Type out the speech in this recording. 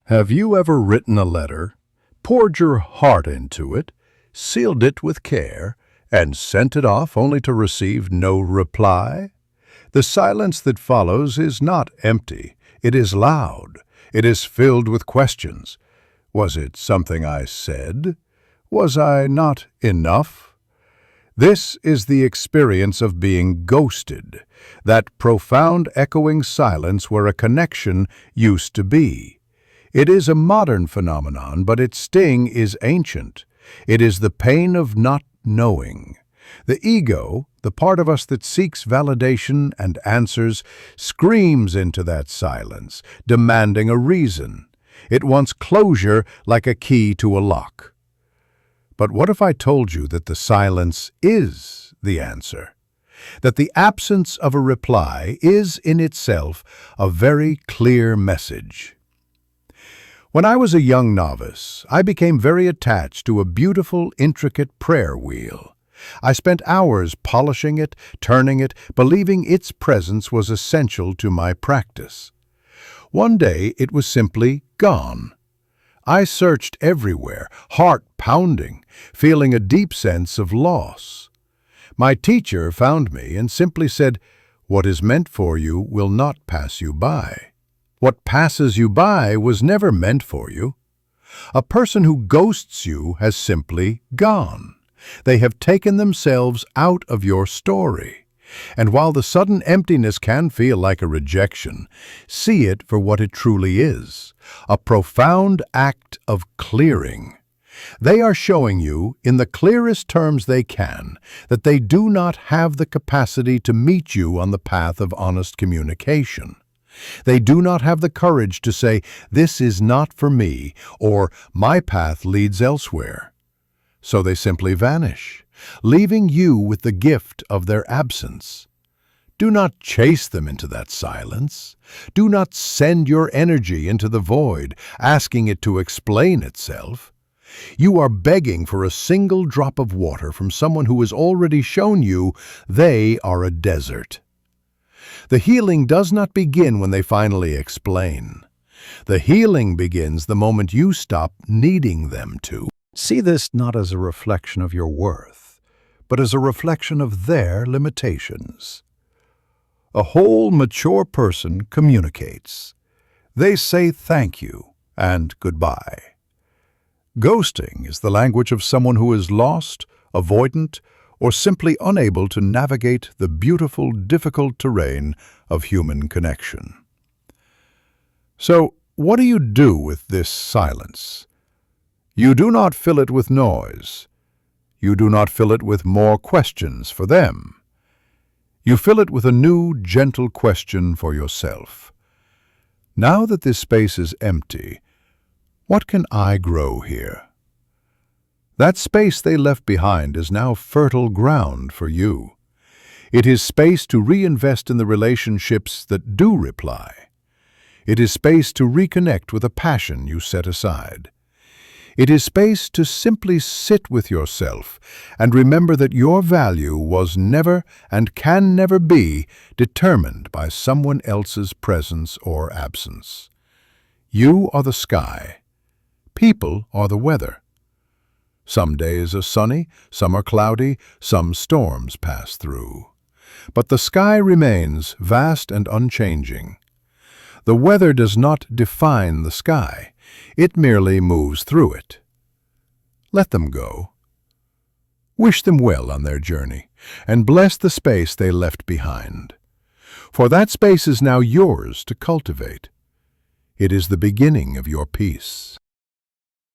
Have you ever written a letter, poured your heart into it, sealed it with care, and sent it off only to receive no reply? The silence that follows is not empty. It is loud. It is filled with questions. Was it something I said? Was I not enough? This is the experience of being ghosted, that profound echoing silence where a connection used to be. It is a modern phenomenon, but its sting is ancient. It is the pain of not knowing. The ego, the part of us that seeks validation and answers, screams into that silence, demanding a reason. It wants closure like a key to a lock. But what if I told you that the silence is the answer? That the absence of a reply is in itself a very clear message. When I was a young novice, I became very attached to a beautiful, intricate prayer wheel. I spent hours polishing it, turning it, believing its presence was essential to my practice. One day it was simply gone. I searched everywhere, heart pounding, feeling a deep sense of loss. My teacher found me and simply said, "What is meant for you will not pass you by. What passes you by was never meant for you." A person who ghosts you has simply gone. They have taken themselves out of your story. And while the sudden emptiness can feel like a rejection, see it for what it truly is, a profound act of clearing. They are showing you, in the clearest terms they can, that they do not have the capacity to meet you on the path of honest communication. They do not have the courage to say, "This is not for me," or "My path leads elsewhere." So they simply vanish, leaving you with the gift of their absence. Do not chase them into that silence. Do not send your energy into the void, asking it to explain itself. You are begging for a single drop of water from someone who has already shown you they are a desert. The healing does not begin when they finally explain. The healing begins the moment you stop needing them to. See this not as a reflection of your worth, but as a reflection of their limitations. A whole, mature person communicates. They say thank you and goodbye. Ghosting is the language of someone who is lost, avoidant, or simply unable to navigate the beautiful, difficult terrain of human connection. So, what do you do with this silence? You do not fill it with noise. You do not fill it with more questions for them. You fill it with a new, gentle question for yourself. Now that this space is empty, what can I grow here? That space they left behind is now fertile ground for you. It is space to reinvest in the relationships that do reply. It is space to reconnect with a passion you set aside. It is space to simply sit with yourself and remember that your value was never and can never be determined by someone else's presence or absence. You are the sky. People are the weather. Some days are sunny, some are cloudy, some storms pass through. But the sky remains vast and unchanging. The weather does not define the sky. It merely moves through it. Let them go. Wish them well on their journey, and bless the space they left behind. For that space is now yours to cultivate. It is the beginning of your peace.